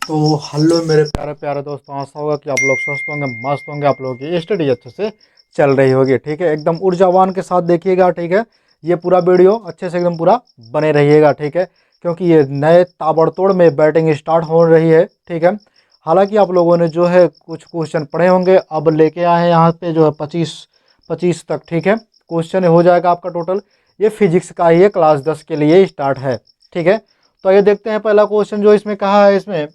तो हेलो मेरे प्यारे प्यारे दोस्तों, आशा होगा कि आप लोग स्वस्थ होंगे, मस्त होंगे। आप लोगों की स्टडी अच्छे से चल रही होगी, ठीक है। एकदम ऊर्जावान के साथ देखिएगा, ठीक है। ये पूरा वीडियो अच्छे से एकदम पूरा बने रहिएगा, ठीक है, क्योंकि ये नए ताबड़तोड़ में बैटिंग स्टार्ट हो रही है, ठीक है। हालांकि आप लोगों ने जो है कुछ क्वेश्चन पढ़े होंगे, अब लेके आए हैं यहाँ पे जो है 25 तक, ठीक है। क्वेश्चन हो जाएगा आपका टोटल। ये फिजिक्स का ही है, क्लास 10 के लिए स्टार्ट है, ठीक है। तो ये देखते हैं पहला क्वेश्चन जो इसमें कहा है। इसमें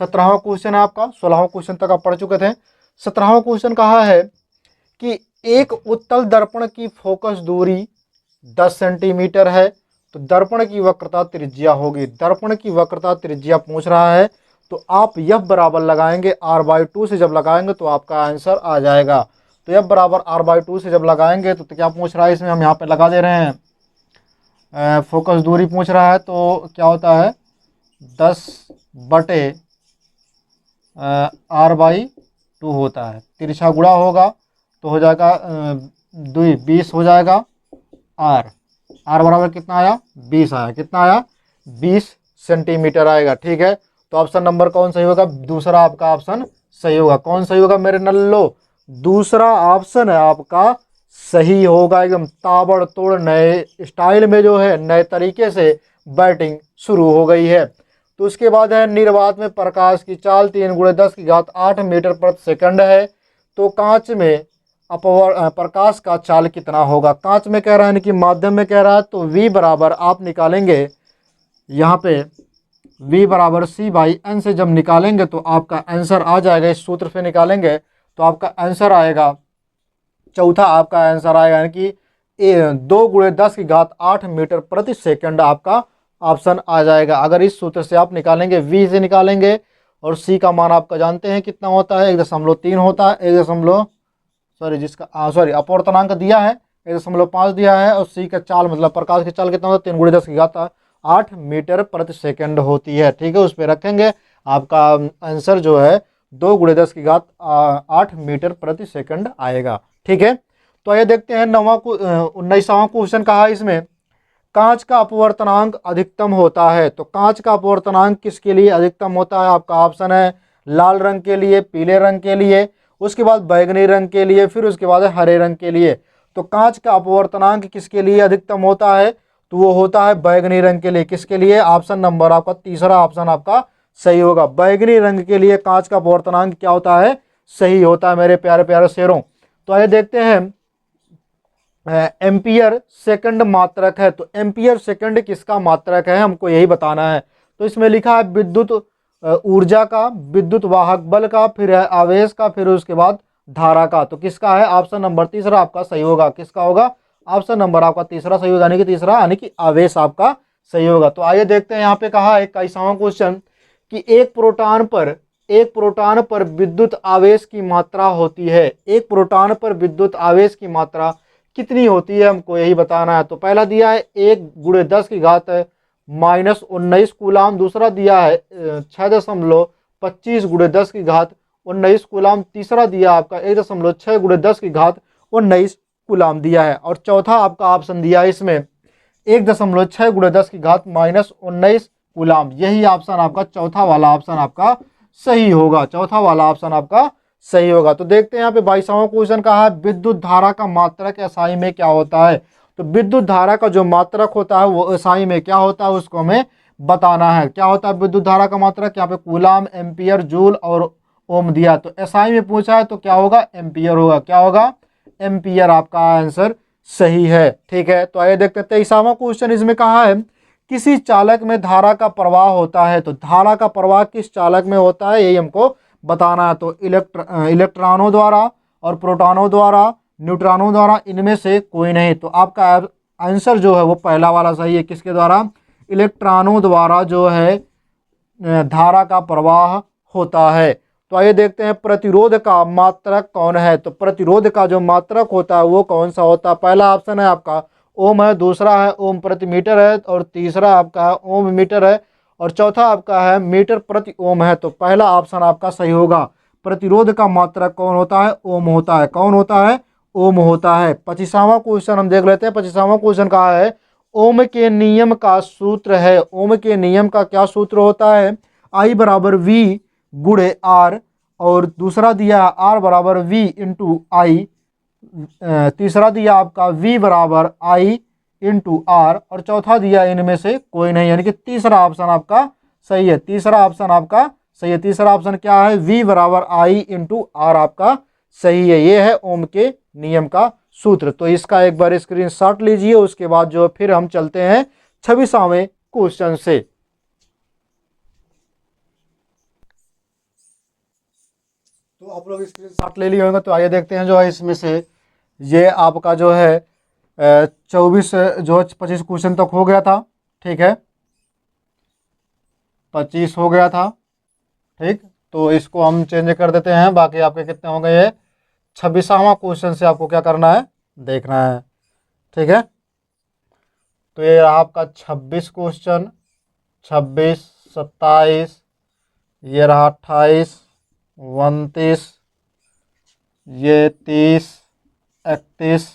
17वां क्वेश्चन है आपका, 16वां क्वेश्चन तक आप पढ़ चुके थे। 17वां क्वेश्चन कहा है कि एक उत्तल दर्पण की फोकस दूरी 10 सेंटीमीटर है, तो दर्पण की वक्रता त्रिज्या होगी। दर्पण की वक्रता त्रिज्या पूछ रहा है, तो आप यह बराबर लगाएंगे r/2 से। जब लगाएंगे तो आपका आंसर आ जाएगा। तो यह बराबर r/2 से जब लगाएंगे तो क्या पूछ रहा है इसमें, हम यहाँ पे लगा दे रहे हैं। फोकस दूरी पूछ रहा है, तो क्या होता है 10/r/2 होता है। तिरछा गुणा होगा तो हो जाएगा 20 हो जाएगा। आर बराबर कितना आया, 20 आया। कितना आया, 20 सेंटीमीटर आएगा, ठीक है। तो ऑप्शन नंबर कौन सही होगा, दूसरा आपका ऑप्शन सही होगा। कौन सही होगा मेरे नल्लो, दूसरा ऑप्शन है आपका सही होगा। एकदम ताबड़तोड़ नए स्टाइल में जो है, नए तरीके से बैटिंग शुरू हो गई है। तो उसके बाद है निर्वात में प्रकाश की चाल 3 × 10⁸ मीटर प्रति सेकंड है। तो कांच में प्रकाश का चाल कितना होगा। कांच में कह रहा है, यानी कि माध्यम में कह रहा है, तो V बराबर आप निकालेंगे यहाँ पे V बराबर C/N से जब निकालेंगे तो आपका आंसर आ जाएगा। इस सूत्र से निकालेंगे तो आपका आंसर आएगा, चौथा आपका आंसर आएगा, यानी कि 2 × 10⁸ मीटर प्रति सेकंड आपका ऑप्शन आ जाएगा। अगर इस सूत्र से आप निकालेंगे, V से निकालेंगे, और C का मान आपका जानते हैं कितना होता है, 1.3 होता है। 1 सॉरी अपवर्तनांक दिया है 1.5 दिया है, और C का चाल मतलब प्रकाश की चाल कितना होता है, 3 × 10⁸ मीटर प्रति सेकंड होती है, ठीक है। उस पर रखेंगे, आपका आंसर जो है 2 × 10⁸ मीटर प्रति सेकंड आएगा, ठीक है। तो ये देखते हैं 19वां क्वेश्चन कहा इसमें, कांच का अपवर्तनांक अधिकतम होता है। तो कांच का अपवर्तनांक किसके लिए अधिकतम होता है, आपका ऑप्शन है लाल रंग के लिए, पीले रंग के लिए, उसके बाद बैगनी रंग के लिए, फिर उसके बाद हरे रंग के लिए। तो कांच का अपवर्तनांक किसके लिए अधिकतम होता है, तो वो होता है बैगनी रंग के लिए। किसके लिए, ऑप्शन नंबर आपका तीसरा ऑप्शन आपका सही होगा। बैगनी रंग के लिए कांच का अपवर्तनांक क्या होता है, सही होता है मेरे प्यारे प्यारे शेरों। तो आइए देखते हैं एम्पियर सेकंड मात्रक है। तो एम्पियर सेकंड किसका मात्रक है, हमको यही बताना है। तो इसमें लिखा है विद्युत ऊर्जा का, विद्युत वाहक बल का, फिर है आवेश का, फिर उसके बाद धारा का। तो किसका है, ऑप्शन नंबर तीसरा आपका सही होगा। किसका होगा, ऑप्शन नंबर आपका तीसरा सही होगा, यानी कि तीसरा यानी कि आवेश आपका सही होगा। तो आइए देखते हैं यहाँ पे कहा है 21वां क्वेश्चन कि एक प्रोटॉन पर विद्युत आवेश की मात्रा होती है। एक प्रोटॉन पर विद्युत आवेश की मात्रा कितनी होती है, हमको यही बताना है। तो पहला दिया है 1 × 10⁻⁻19 कूलाम, दूसरा दिया है 6.25 × 10⁻19 कूलाम, तीसरा दिया आपका 1.6 × 10⁻19 कूलाम दिया है, और चौथा आपका ऑप्शन दिया है इसमें 1.6 × 10⁻⁻19 कूलाम। यही ऑप्शन आपका चौथा वाला ऑप्शन आपका सही होगा। चौथा वाला ऑप्शन आपका सही होगा। तो देखते हैं यहाँ पे 22वां क्वेश्चन कहा है विद्युत धारा का मात्रक एसआई में क्या होता है। तो विद्युत धारा का जो मात्रक होता है वो एसआई में क्या होता है, उसको हमें बताना है। क्या होता है विद्युत धारा का मात्रक, यहाँ पे कूलाम, एम्पियर, जूल और ओम दिया। तो एसआई में पूछा है तो क्या होगा, एम्पियर होगा। क्या होगा, एम्पियर आपका आंसर सही है, ठीक है। तो आइए देखते हैं 23वां क्वेश्चन। इसमें कहा है किसी चालक में धारा का प्रवाह होता है। तो धारा का प्रवाह किस चालक में होता है, यही हमको बताना है। तो इलेक्ट्रॉनों द्वारा और प्रोटॉनों द्वारा, न्यूट्रॉनों द्वारा, इनमें से कोई नहीं। तो आपका आंसर जो है वो पहला वाला सही है। किसके द्वारा, इलेक्ट्रॉनों द्वारा जो है धारा का प्रवाह होता है। तो आइए देखते हैं प्रतिरोध का मात्रक कौन है। तो प्रतिरोध का जो मात्रक होता है वो कौन सा होता है, पहला ऑप्शन है आपका ओम है, दूसरा है ओम प्रति मीटर है, और तीसरा आपका है ओम मीटर है, और चौथा आपका है मीटर प्रति ओम है। तो पहला ऑप्शन आपका सही होगा। प्रतिरोध का मात्रक कौन होता है, ओम होता है। कौन होता है, ओम होता है। 25वां क्वेश्चन हम देख लेते हैं। 25वां क्वेश्चन कहा है ओम के नियम का सूत्र है। ओम के नियम का क्या सूत्र होता है, I बराबर V गुणे R, और दूसरा दिया R बराबर V इंटू आई, तीसरा दिया आपका V बराबर I इंटू R, और चौथा दिया इनमें से कोई नहीं, यानी कि तीसरा ऑप्शन आपका सही है। तीसरा ऑप्शन आपका सही है। तीसरा ऑप्शन क्या है? V बराबर I इंटू R आपका सही है। ये है ओम के नियम का सूत्र। तो इसका एक बार स्क्रीनशॉट लीजिए, उसके बाद जो फिर हम चलते हैं 26वें क्वेश्चन से। तो आप लोग स्क्रीनशॉट ले लिए होंगे, तो आइए देखते हैं जो है इसमें से। ये आपका जो है 24 जो 25 क्वेश्चन तक हो गया था, ठीक है, 25 हो गया था, ठीक। तो इसको हम चेंज कर देते हैं, बाकी आपके कितने हो गए? 26वां क्वेश्चन से आपको क्या करना है? देखना है, ठीक है। तो ये आपका 26 क्वेश्चन, 26, 27, ये रहा 28, 29, ये 30, 31,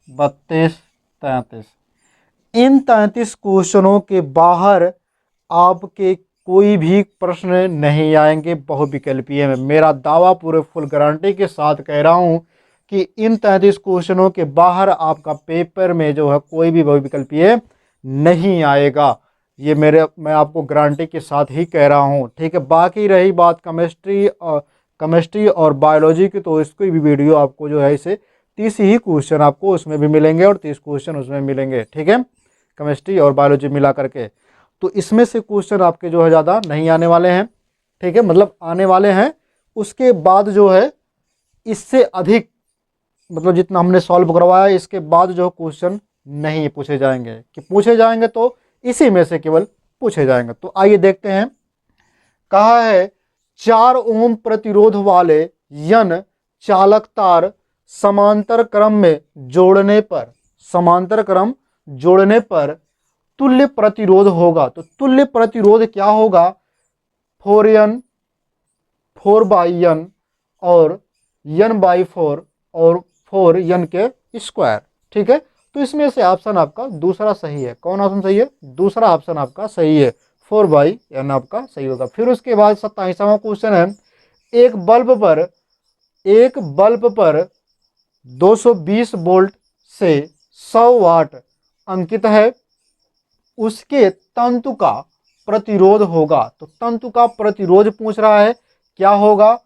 32, 33। इन 33 क्वेश्चनों के बाहर आपके कोई भी प्रश्न नहीं आएंगे बहुविकल्पीय में। मेरा दावा पूरे फुल गारंटी के साथ कह रहा हूं कि इन 33 क्वेश्चनों के बाहर आपका पेपर में जो है कोई भी बहुविकल्पीय नहीं आएगा। ये मैं आपको गारंटी के साथ ही कह रहा हूं, ठीक है। बाकी रही बात केमिस्ट्री और बायोलॉजी की, तो इसकी भी वीडियो आपको जो है इसे 30 ही क्वेश्चन आपको उसमें भी मिलेंगे और 30 क्वेश्चन उसमें मिलेंगे, ठीक है, केमिस्ट्री और बायोलॉजी मिला करके। तो इसमें से क्वेश्चन आपके जो है ज़्यादा नहीं आने वाले हैं, ठीक है, मतलब आने वाले हैं। उसके बाद जो है इससे अधिक, मतलब जितना हमने सॉल्व करवाया इसके बाद जो क्वेश्चन नहीं पूछे जाएंगे, कि पूछे जाएंगे तो इसी में से केवल पूछे जाएंगे। तो आइए देखते हैं। कहा है 4 ओम प्रतिरोध वाले यन चालक तार समांतर क्रम में जोड़ने पर, समांतर क्रम जोड़ने पर तुल्य प्रतिरोध होगा। तो तुल्य प्रतिरोध क्या होगा? 4n 4/n और n/4 और 4n के स्क्वायर, ठीक है। तो इसमें से ऑप्शन आपका दूसरा सही है। कौन ऑप्शन सही है? दूसरा ऑप्शन आपका सही है, 4/n आपका सही होगा। फिर उसके बाद 27वां क्वेश्चन है। एक बल्ब पर 220 वोल्ट से 100 वाट अंकित है, उसके तंतु का प्रतिरोध होगा। तो तंतु का प्रतिरोध पूछ रहा है, क्या होगा?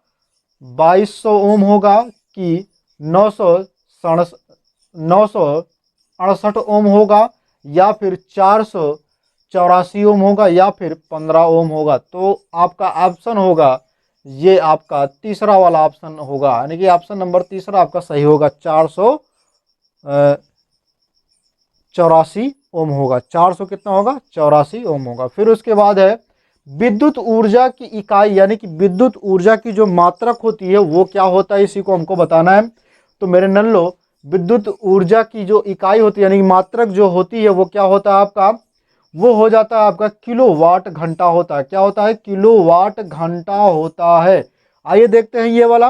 2200 ओम होगा कि 968 ओम होगा, या फिर 484 ओम होगा, या फिर 15 ओम होगा। तो आपका ऑप्शन होगा, ये आपका तीसरा वाला ऑप्शन होगा, यानी कि ऑप्शन नंबर तीसरा आपका सही होगा, 484 ओम होगा। 400 कितना होगा? 84 ओम होगा। फिर उसके बाद है विद्युत ऊर्जा की इकाई, यानी कि विद्युत ऊर्जा की जो मात्रक होती है वो क्या होता है, इसी को हमको बताना है। तो मेरे नल्लो, विद्युत ऊर्जा की जो इकाई होती है, यानी कि मात्रक जो होती है वो क्या होता है आपका? वो हो जाता है आपका किलोवाट घंटा होता है। क्या होता है? किलोवाट घंटा होता है। आइए देखते हैं ये वाला,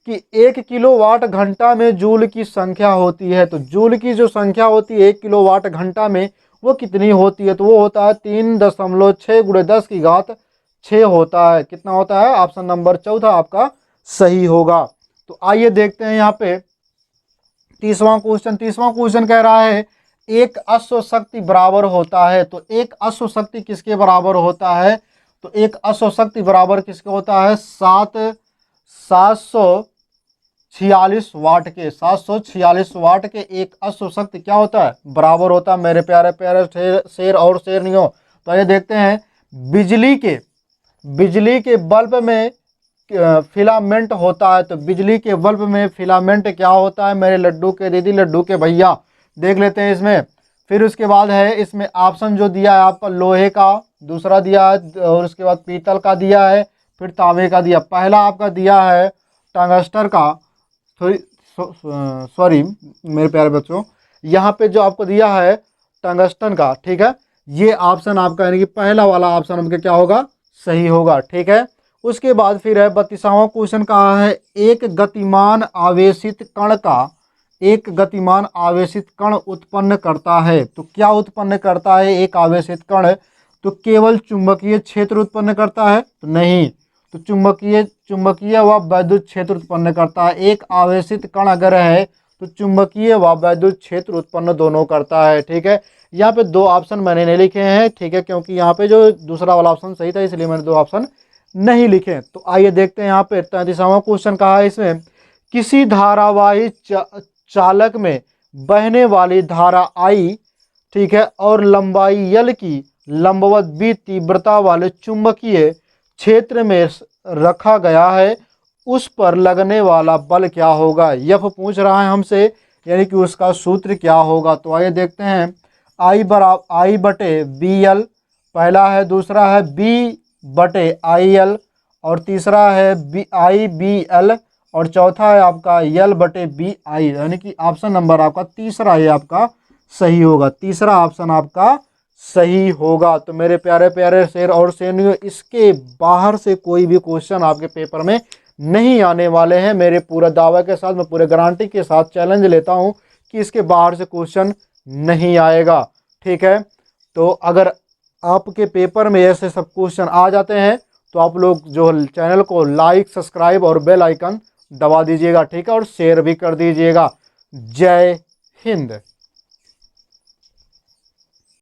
कि 1 किलोवाट घंटा में जूल की संख्या होती है। तो जूल की जो संख्या होती है 1 किलोवाट घंटा में, वो कितनी होती है? तो वो होता है 3.6 × 10⁶ होता है। कितना होता है? ऑप्शन नंबर चौथा आपका सही होगा। तो आइए देखते हैं यहाँ पे 30वां क्वेश्चन कह रहा है एक अश्व शक्ति बराबर होता है। तो एक अश्व शक्ति किसके बराबर होता है? तो एक अश्व शक्ति बराबर किसके होता है? 746 वाट के। 746 वाट के एक अश्व शक्ति क्या होता है? बराबर होता है। मेरे प्यारे प्यारे शेर और शेरनियों, तो ये देखते हैं, बिजली के बल्ब में फिलामेंट होता है। तो बिजली के बल्ब में फिलामेंट क्या होता है? मेरे लड्डू के दीदी, लड्डू के भैया, देख लेते हैं इसमें। फिर उसके बाद है इसमें ऑप्शन जो दिया है आपका, लोहे का दूसरा दिया है, और उसके बाद पीतल का दिया है, फिर तांबे का दिया। पहला आपका दिया है टंगस्टर का, सॉरी मेरे प्यारे बच्चों, यहाँ पे जो आपको दिया है टंगस्टन का, ठीक है, ये ऑप्शन आपका यानी कि पहला वाला ऑप्शन हमके क्या होगा? सही होगा, ठीक है। उसके बाद फिर है 32वां क्वेश्चन कहा है एक गतिमान आवेशित कण उत्पन्न करता है। तो क्या उत्पन्न करता है एक आवेशित कण? तो केवल चुंबकीय क्षेत्र उत्पन्न करता है? तो नहीं, तो चुंबकीय व वैद्युत क्षेत्र उत्पन्न करता है। एक आवेशित कण अगर है तो चुंबकीय व वैद्युत क्षेत्र उत्पन्न दोनों करता है। ठीक है, यहाँ पे दो ऑप्शन मैंने नहीं लिखे हैं, ठीक है, क्योंकि यहाँ पे जो दूसरा वाला ऑप्शन सही था इसलिए मैंने दो ऑप्शन नहीं लिखे। तो आइए देखते हैं यहाँ पे 33वां क्वेश्चन कहा है इसमें, किसी धारावाही चालक में बहने वाली धारा I, ठीक है, और लंबाई L की लंबवत B तीव्रता वाले चुंबकीय क्षेत्र में रखा गया है, उस पर लगने वाला बल क्या होगा? यह पूछ रहा है हमसे, यानी कि उसका सूत्र क्या होगा। तो आइए देखते हैं, I बटे BL पहला है, दूसरा है B बटे IL और तीसरा है IBL और चौथा है आपका L बटे BI, यानी कि ऑप्शन नंबर आपका तीसरा ये आपका सही होगा। तीसरा ऑप्शन आपका सही होगा। तो मेरे प्यारे प्यारे शेर और शेरनियों, इसके बाहर से कोई भी क्वेश्चन आपके पेपर में नहीं आने वाले हैं। मेरे पूरा दावा के साथ, मैं पूरे गारंटी के साथ चैलेंज लेता हूं कि इसके बाहर से क्वेश्चन नहीं आएगा। ठीक है, तो अगर आपके पेपर में ऐसे सब क्वेश्चन आ जाते हैं तो आप लोग जो चैनल को लाइक, सब्सक्राइब और बेल आइकन दबा दीजिएगा। ठीक है, और शेयर भी कर दीजिएगा। जय हिंद।